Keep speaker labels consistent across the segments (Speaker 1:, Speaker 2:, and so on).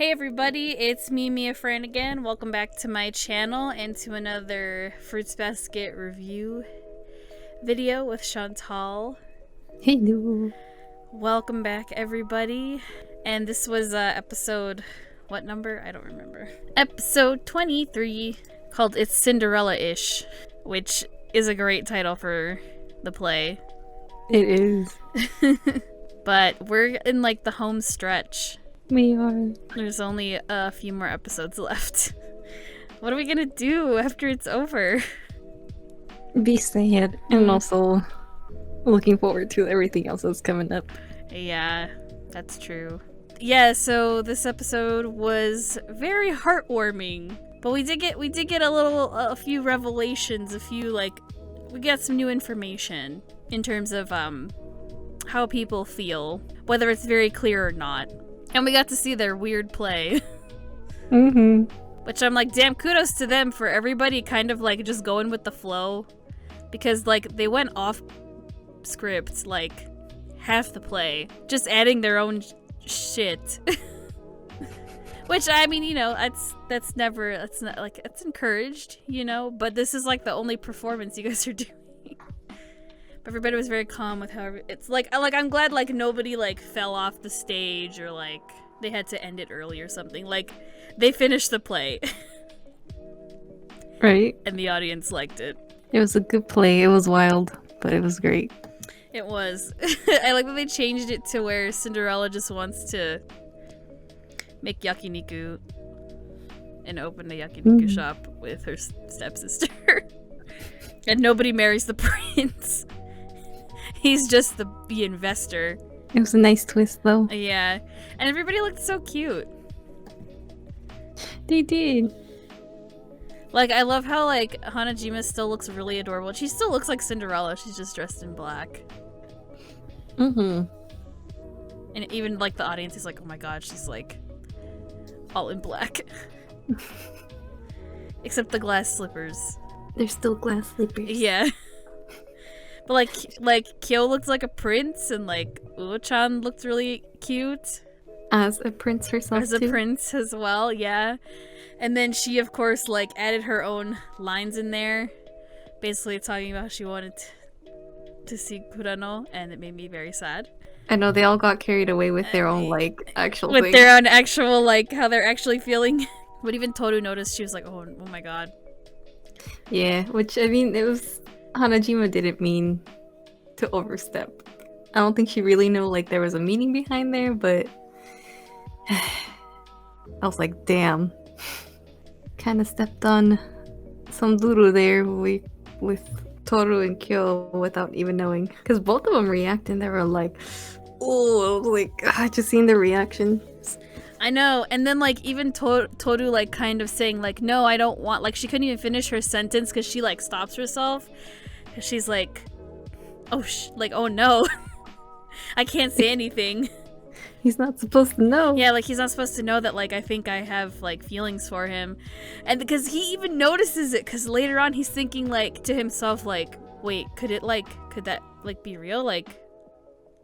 Speaker 1: Hey everybody, it's me, MiaFran again. Welcome back to my channel and to another Fruits Basket review video with Chantal.
Speaker 2: Hello.
Speaker 1: Welcome back everybody. And this was episode, what number? I don't remember. Episode 23, called It's Cinderella-ish, which is a great title for the play.
Speaker 2: It is.
Speaker 1: But we're in like the home stretch.
Speaker 2: We are.
Speaker 1: There's only a few more episodes left. What are we gonna do after it's over?
Speaker 2: Be sad. And also looking forward to everything else that's coming up.
Speaker 1: Yeah, that's true. Yeah, so this episode was very heartwarming. But we did get a few revelations, we got some new information in terms of how people feel, whether it's very clear or not. And we got to see their weird play.
Speaker 2: Mm-hmm.
Speaker 1: Which I'm like, damn, kudos to them for everybody kind of like just going with the flow. Because like they went off script like half the play. Just adding their own shit. Which I mean, you know, that's not like, it's encouraged, you know? But this is like the only performance you guys are doing. But everybody was very calm with how it's like I'm glad like nobody like fell off the stage or like they had to end it early or something. Like they finished the play.
Speaker 2: Right.
Speaker 1: And the audience liked it.
Speaker 2: It was a good play. It was wild, but it was great.
Speaker 1: It was. I like that they changed it to where Cinderella just wants to make yakiniku and open a yakiniku shop with her stepsister. And nobody marries the prince. He's just the investor.
Speaker 2: It was a nice twist, though.
Speaker 1: Yeah. And everybody looked so cute.
Speaker 2: They did.
Speaker 1: Like, I love how, like, Hanajima still looks really adorable. She still looks like Cinderella. She's just dressed in black.
Speaker 2: Mm-hmm.
Speaker 1: And even, like, the audience is like, oh my god, she's, like, all in black. Except the glass slippers.
Speaker 2: They're still glass slippers.
Speaker 1: Yeah. But like Kyo looked like a prince, and like Uo-chan looked really cute.
Speaker 2: As a prince herself,
Speaker 1: as a prince as well, yeah. And then she, of course, like added her own lines in there, basically talking about how she wanted to see Kurano, and it made me very sad.
Speaker 2: I know they all got carried away with their own like actual
Speaker 1: with
Speaker 2: thing.
Speaker 1: their own actual like how they're actually feeling. But even Toru noticed. She was like, oh my god.
Speaker 2: Yeah, which I mean, it was. Hanajima didn't mean to overstep. I don't think she really knew like there was a meaning behind there, but I was like, damn. Kind of stepped on some duru there with Toru and Kyo without even knowing. Because both of them reacted, they were like, oh, like, just seeing the reaction.
Speaker 1: I know, and then like even Toru like kind of saying like, no, I don't want, like she couldn't even finish her sentence because she like stops herself. She's like, oh no, I can't say anything.
Speaker 2: He's not supposed to know.
Speaker 1: Yeah, like he's not supposed to know that like I think I have like feelings for him, and because he even notices it, because later on he's thinking like to himself like, wait, could that like be real? Like,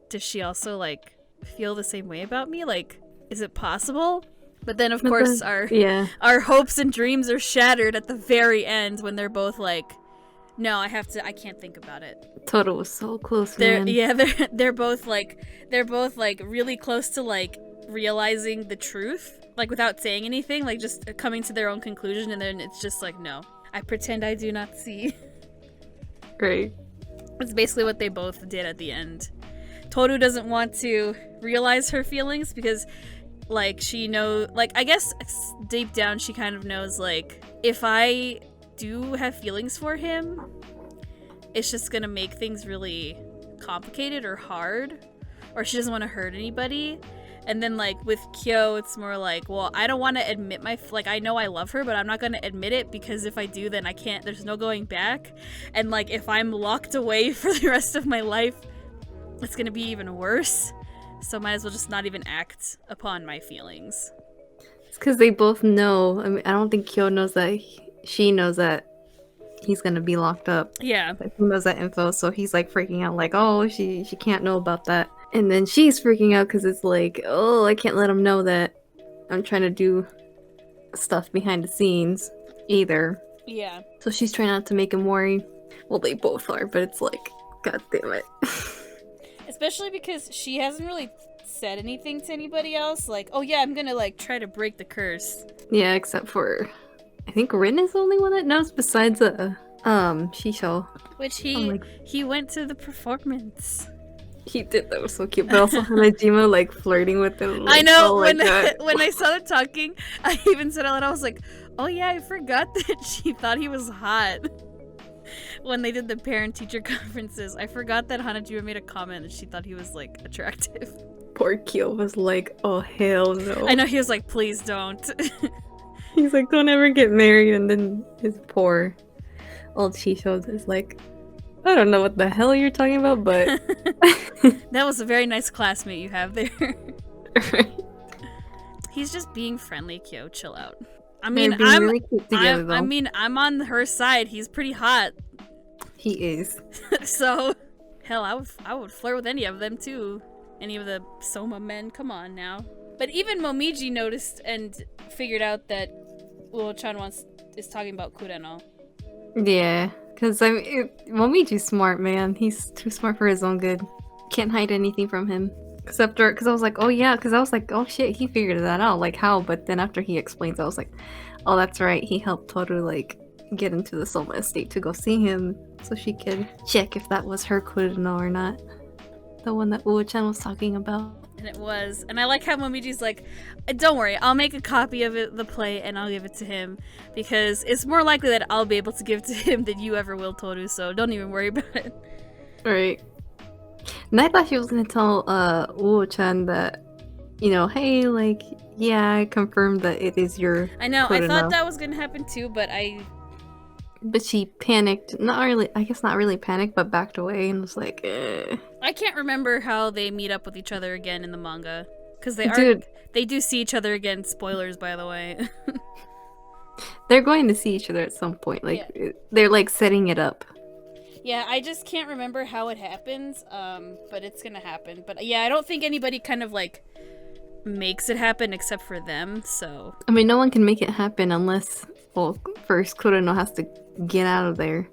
Speaker 1: does she also like feel the same way about me? Like, is it possible? But then of course our hopes and dreams are shattered at the very end when they're both like, no, I can't think about it.
Speaker 2: Toru was so close, man.
Speaker 1: They're both like really close to like realizing the truth, like without saying anything, like just coming to their own conclusion, and then it's just like, no, I pretend I do not see.
Speaker 2: Great.
Speaker 1: That's basically what they both did at the end. Toru doesn't want to realize her feelings because like she knows, like I guess deep down she kind of knows like if I do have feelings for him, it's just gonna make things really complicated or hard, or she doesn't want to hurt anybody. And then like with Kyo, it's more like, well, I don't want to admit like I know I love her, but I'm not gonna admit it because if I do, then I can't, there's no going back. And like if I'm locked away for the rest of my life, it's gonna be even worse. So might as well just not even act upon my feelings.
Speaker 2: It's because they both know. I mean, I don't think Kyo knows that. She knows that he's gonna be locked up.
Speaker 1: Yeah.
Speaker 2: But he knows that info, so he's like freaking out, like, oh, she can't know about that. And then she's freaking out because it's like, oh, I can't let him know that I'm trying to do stuff behind the scenes either.
Speaker 1: Yeah.
Speaker 2: So she's trying not to make him worry. Well, they both are, but it's like, god damn it.
Speaker 1: Especially because she hasn't really said anything to anybody else. Like, oh yeah, I'm gonna like try to break the curse.
Speaker 2: Yeah, except for, I think Rin is the only one that knows besides Shisho.
Speaker 1: Which he went to the performance.
Speaker 2: He did, that was so cute. But also Hanajima like flirting with him. Like,
Speaker 1: I know,
Speaker 2: oh
Speaker 1: when I saw them talking, I even said out loud, I was like, oh yeah, I forgot that she thought he was hot. When they did the parent-teacher conferences, I forgot that Hanajima made a comment that she thought he was like attractive.
Speaker 2: Poor Kyo was like, oh hell no.
Speaker 1: I know, he was like, please don't.
Speaker 2: He's like, don't ever get married, and then his poor old Shisho is like, I don't know what the hell you're talking about, but
Speaker 1: that was a very nice classmate you have there.
Speaker 2: Right.
Speaker 1: He's just being friendly, Kyo. Chill out. I mean,
Speaker 2: really cute together, though.
Speaker 1: I mean, I'm on her side. He's pretty hot.
Speaker 2: He is.
Speaker 1: So, hell, I would flirt with any of them too. Any of the Soma men. Come on now. But even Momiji noticed and figured out that Uo-chan is talking about Kureno.
Speaker 2: Yeah, because I mean, Momiji's smart, man. He's too smart for his own good. Can't hide anything from him. Except because I was like, oh yeah, because I was like, oh shit, he figured that out. Like, how? But then after he explains, I was like, oh, that's right. He helped Toru, like, get into the Soma estate to go see him so she could check if that was her Kureno or not. The one that Uo-chan was talking about.
Speaker 1: And it was. And I like how Momiji's like, don't worry, I'll make a copy of the play and I'll give it to him. Because it's more likely that I'll be able to give it to him than you ever will, Toru, so don't even worry about it.
Speaker 2: Right. And I thought she was gonna tell Uo-chan that, you know, hey, like, yeah, I confirmed that it is your
Speaker 1: I know,
Speaker 2: Kureno.
Speaker 1: I thought that was gonna happen too, but
Speaker 2: she panicked. Not really, I guess not really panicked, but backed away and was like, eh.
Speaker 1: I can't remember how they meet up with each other again in the manga. Because they do see each other again. Spoilers, by the way.
Speaker 2: They're going to see each other at some point. Like, they're like setting it up.
Speaker 1: Yeah, I just can't remember how it happens, but it's gonna happen. But yeah, I don't think anybody kind of like makes it happen except for them, so...
Speaker 2: I mean, no one can make it happen unless, well, first Kureno has to get out of there.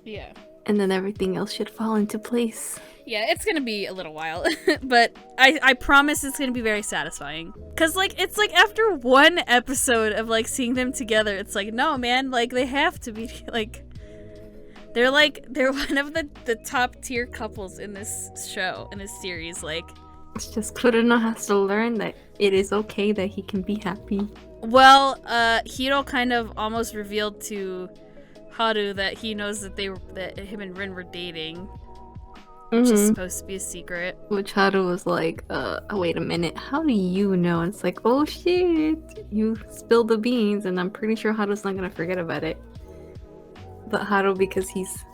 Speaker 1: Yeah.
Speaker 2: And then everything else should fall into place.
Speaker 1: Yeah, it's gonna be a little while, but I promise it's gonna be very satisfying. Cause like, it's like after one episode of like seeing them together, it's like, no man, like they have to be like... They're one of the top tier couples in this show, in this series, like...
Speaker 2: It's just Kureno has to learn that it is okay that he can be happy.
Speaker 1: Well, Hiro kind of almost revealed to Haru that he knows that that him and Rin were dating. Which is supposed to be a secret.
Speaker 2: Which Haru was like, wait a minute, how do you know? And it's like, oh shit, you spilled the beans, and I'm pretty sure Haru's not gonna forget about it. But Haru, because he's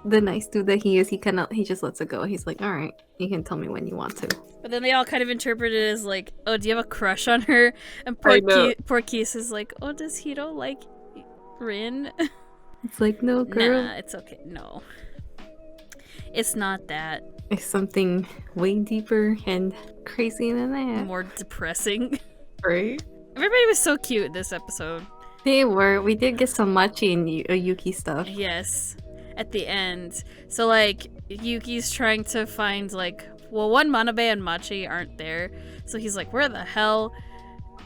Speaker 2: the nice dude that he is, he just lets it go. He's like, alright, you can tell me when you want to.
Speaker 1: But then they all kind of interpret it as like, oh, do you have a crush on her? And poor Kiss is like, oh, does Hiro like Rin?
Speaker 2: It's like, no, girl.
Speaker 1: Nah, it's okay. No. It's not that.
Speaker 2: It's something way deeper and crazy than that.
Speaker 1: More depressing.
Speaker 2: Right?
Speaker 1: Everybody was so cute this episode.
Speaker 2: They were. We did get some Machi and Yuki stuff.
Speaker 1: Yes. At the end. So, like, Yuki's trying to find, like... Well, one, Manabe and Machi aren't there. So he's like, where the hell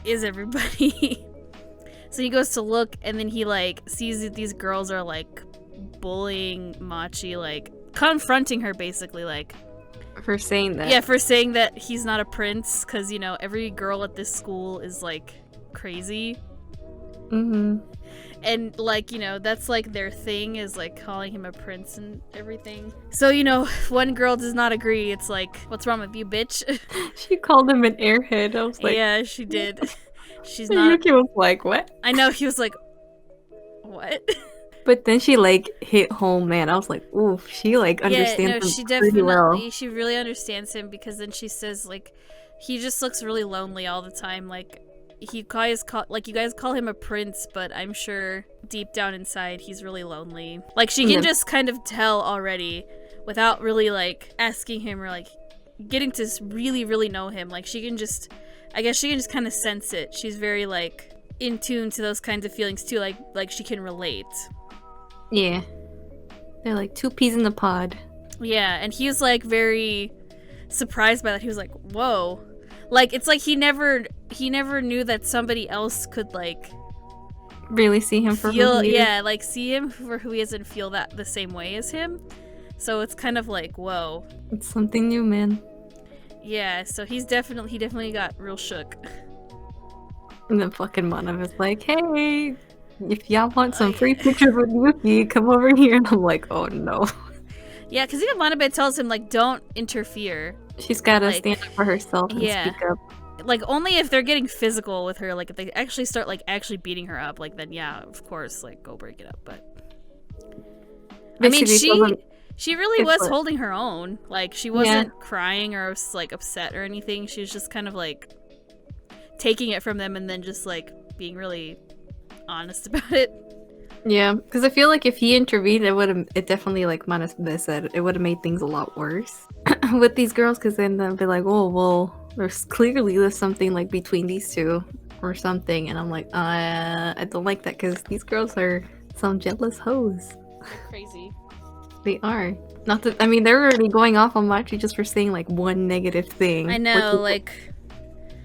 Speaker 1: is everybody? So he goes to look, and then he, like, sees that these girls are, like, bullying Machi, like, confronting her, basically, like...
Speaker 2: For saying that.
Speaker 1: Yeah, for saying that he's not a prince, because, you know, every girl at this school is, like, crazy.
Speaker 2: Mm-hmm.
Speaker 1: And, like, you know, that's, like, their thing, is, like, calling him a prince and everything. So, you know, one girl does not agree. It's like, what's wrong with you, bitch?
Speaker 2: She called him an airhead. I was like...
Speaker 1: Yeah, she did. She's not...
Speaker 2: Yuki was like, what?
Speaker 1: I know, he was like, what?
Speaker 2: But then she, like, hit home, man. I was like, ooh, she, like, understands him
Speaker 1: she
Speaker 2: pretty well.
Speaker 1: She really understands him, because then she says, like, he just looks really lonely all the time. Like, you guys call him a prince, but I'm sure deep down inside he's really lonely. Like, she can just kind of tell already without really, like, asking him or, like, getting to really, really know him. Like, she can just I guess she can just kind of sense it. She's very like in tune to those kinds of feelings too. Like she can relate.
Speaker 2: Yeah. They're like 2 peas in the pod.
Speaker 1: Yeah, and he was like very surprised by that. He was like, "Whoa!" Like it's like he never knew that somebody else could like
Speaker 2: Really see him for
Speaker 1: feel
Speaker 2: who he is.
Speaker 1: yeah, like see him for who he is and feel that the same way as him. So it's kind of like, whoa.
Speaker 2: It's something new, man.
Speaker 1: Yeah, so he definitely got real shook.
Speaker 2: And then fucking Manabe is like, hey, if y'all want some free pictures with Yuki, come over here. And I'm like, oh no.
Speaker 1: Yeah, because even Manabe tells him, like, don't interfere.
Speaker 2: She's gotta
Speaker 1: Like,
Speaker 2: stand up for herself and
Speaker 1: yeah.
Speaker 2: speak up.
Speaker 1: Like, only if they're getting physical with her, like, if they actually start, like, actually beating her up, like, then yeah, of course, like, go break it up, but... I mean, she really was holding her own. Like, she wasn't crying or, like, upset or anything. She was just kind of, like, taking it from them and then just, like, being really honest about it.
Speaker 2: Yeah, because I feel like if he intervened, it definitely, like Manabe said, it would have made things a lot worse with these girls, because then they'll be like, oh, well, there's something, like, between these two or something, and I'm like, I don't like that, because these girls are some jealous hoes.
Speaker 1: They're crazy.
Speaker 2: They are. Not that, I mean, they're already going off on Machi just for saying, like, one negative thing.
Speaker 1: I know,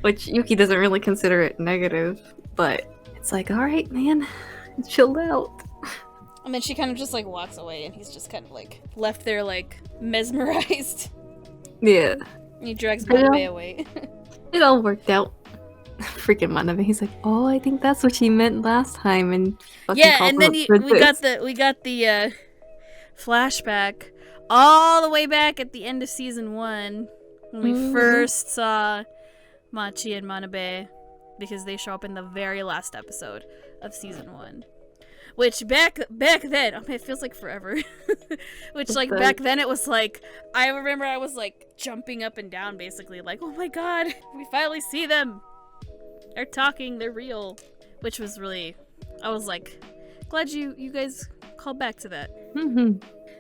Speaker 2: Which Yuki doesn't really consider it negative, but it's like, alright, man, chill out.
Speaker 1: And then she kind of just, like, walks away, and he's just kind of, like, left there, like, mesmerized.
Speaker 2: Yeah.
Speaker 1: And he drags Manabe away.
Speaker 2: It all worked out. Freaking Manabe. He's like, oh, I think that's what she meant last time, and
Speaker 1: yeah, and then we got the flashback all the way back at the end of season 1 when we first saw Machi and Manabe, because they show up in the very last episode of season 1. Which back then, it feels like forever. Which like back then it was like, I remember I was like jumping up and down basically, like, oh my god, we finally see them. They're talking, they're real. Which was really, I was like, glad you guys called back to that.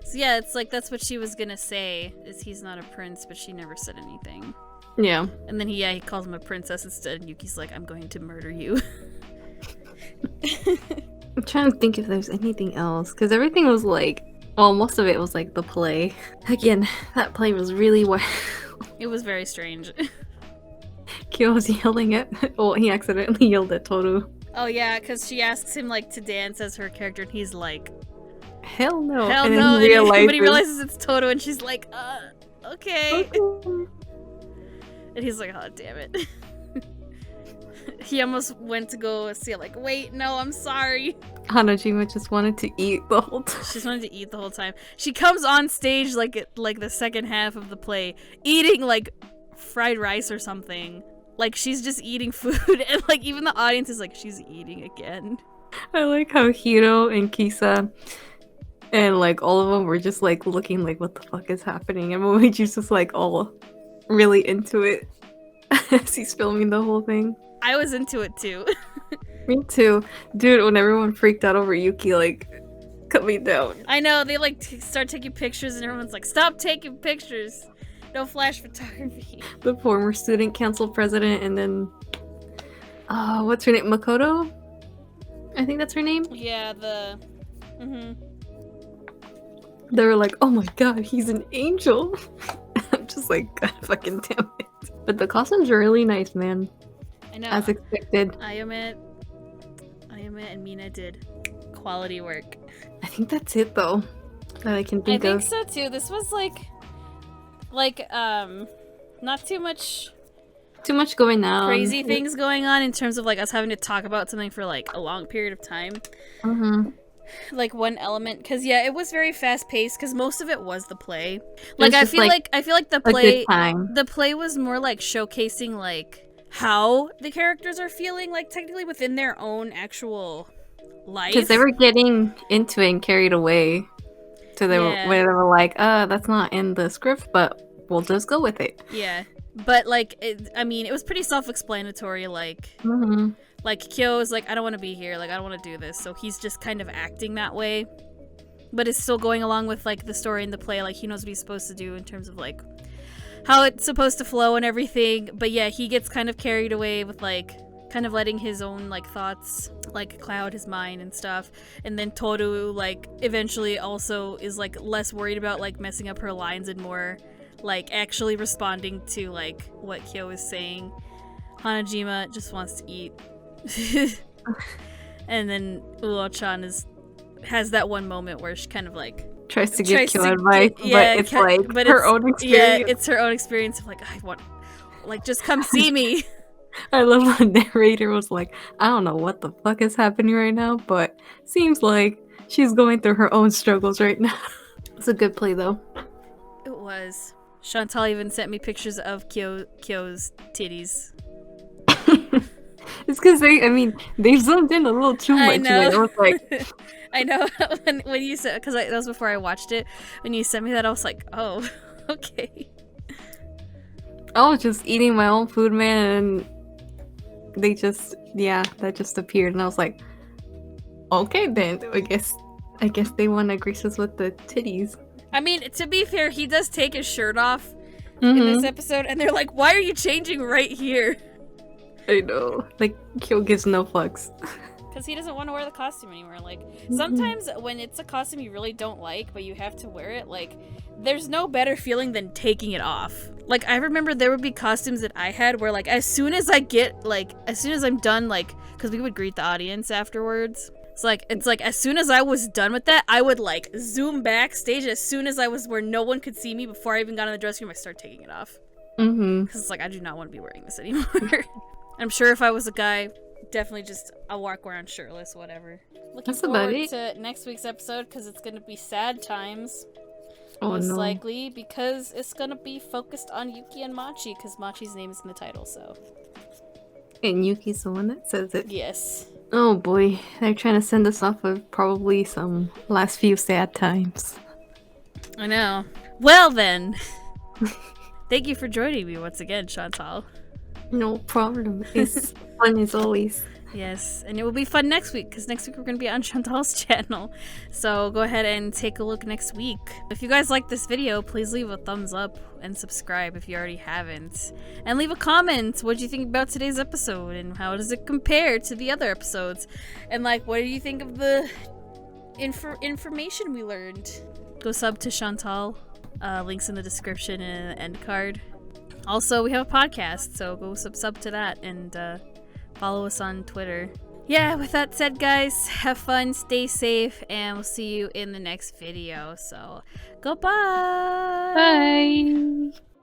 Speaker 1: So yeah, it's like that's what she was gonna say, is he's not a prince, but she never said anything.
Speaker 2: Yeah.
Speaker 1: And then he calls him a princess instead, and Yuki's like, I'm going to murder you.
Speaker 2: I'm trying to think if there's anything else, because everything was like, well, most of it was like the play. Again, that play was really wild.
Speaker 1: It was very strange.
Speaker 2: Kyo was yelling at, well, he accidentally yelled at Toru.
Speaker 1: Oh yeah, because she asks him like to dance as her character, and he's like,
Speaker 2: hell no.
Speaker 1: Hell
Speaker 2: and
Speaker 1: no. And he realizes it's Toru, and she's like, okay. And he's like, oh, damn it. He almost went to go see it, like, wait, no, I'm sorry.
Speaker 2: Hanajima just wanted to eat the whole time.
Speaker 1: She just wanted to eat the whole time. She comes on stage like the second half of the play, eating like fried rice or something. Like she's just eating food, and like even the audience is like, she's eating again.
Speaker 2: I like how Hiro and Kisa and like all of them were just like looking like, what the fuck is happening? And Momichi's just like all really into it as he's filming the whole thing.
Speaker 1: I was into it too.
Speaker 2: Me too. Dude, when everyone freaked out over Yuki, like, cut me down.
Speaker 1: I know, they like start taking pictures and everyone's like, stop taking pictures. No flash photography.
Speaker 2: The former student council president, and then, what's her name? Makoto? I think that's her name?
Speaker 1: Yeah,
Speaker 2: They were like, oh my god, he's an angel. I'm just like, god fucking damn it. But the costumes are really nice, man.
Speaker 1: I know.
Speaker 2: As expected.
Speaker 1: Ayame and Mina did quality work.
Speaker 2: I think that's it though. That I can think of.
Speaker 1: I think so too. This was like not too much
Speaker 2: going on.
Speaker 1: Crazy things going on in terms of like us having to talk about something for like a long period of time. Like one element, because yeah, it was very fast paced because most of it was the play. Like I feel like the play was more like showcasing like how the characters are feeling, like technically within their own actual life.
Speaker 2: Because they were getting into it and carried away to where they were like, that's not in the script, but we'll just go with it.
Speaker 1: Yeah, but like, it was pretty self-explanatory. Like, like Kyo is like, I don't want to be here. Like, I don't want to do this. So he's just kind of acting that way, but it's still going along with like the story in the play. Like he knows what he's supposed to do in terms of like how it's supposed to flow and everything. But yeah, he gets kind of carried away with like kind of letting his own like thoughts like cloud his mind and stuff. And then Toru like eventually also is like less worried about like messing up her lines and more like actually responding to like what Kyo is saying. Hanajima just wants to eat. And then Uo-chan has that one moment where she kind of like
Speaker 2: tries to give Kyo advice, but it's like her own experience.
Speaker 1: Yeah, it's her own experience of like, I want, like, just come see me.
Speaker 2: I love the narrator was like, I don't know what the fuck is happening right now, but seems like she's going through her own struggles right now. It's a good play though.
Speaker 1: It was. Chantal even sent me pictures of Kyo's titties.
Speaker 2: It's because they zoomed in a little too much.
Speaker 1: I know.
Speaker 2: I was like,
Speaker 1: I know when you said, because that was before I watched it. When you sent me that, I was like, oh, okay.
Speaker 2: I was just eating my own food, man, and that just appeared, and I was like, okay, then I guess they want to grace us with the titties.
Speaker 1: I mean, to be fair, he does take his shirt off in this episode, and they're like, why are you changing right here?
Speaker 2: I know. Like, Kyo gives no fucks.
Speaker 1: Because he doesn't want to wear the costume anymore. Like, sometimes when it's a costume you really don't like, but you have to wear it, like, there's no better feeling than taking it off. Like, I remember there would be costumes that I had where, like, as soon as I'm done, like, because we would greet the audience afterwards. It's like, as soon as I was done with that, I would, like, zoom backstage as soon as I was where no one could see me before I even got in the dressing room, I start taking it off. Because it's like, I do not want to be wearing this anymore. I'm sure if I was a guy, definitely just I'll walk around shirtless, whatever. Looking forward to next week's episode because it's going to be sad times. Most likely because it's going to be focused on Yuki and Machi because Machi's name is in the title, so.
Speaker 2: And Yuki's the one that says it.
Speaker 1: Yes.
Speaker 2: Oh boy, they're trying to send us off of probably some last few sad times.
Speaker 1: I know. Well then, thank you for joining me once again, Chantal.
Speaker 2: No problem. It's fun as always.
Speaker 1: Yes, and it will be fun next week because next week we're going to be on Chantal's channel. So go ahead and take a look next week. If you guys like this video, please leave a thumbs up and subscribe if you already haven't. And leave a comment. What do you think about today's episode and how does it compare to the other episodes? And like, what do you think of the information we learned? Go sub to Chantal. Links in the description and the end card. Also, we have a podcast, so go sub to that and follow us on Twitter. Yeah, with that said, guys, have fun, stay safe, and we'll see you in the next video. So, goodbye!
Speaker 2: Bye!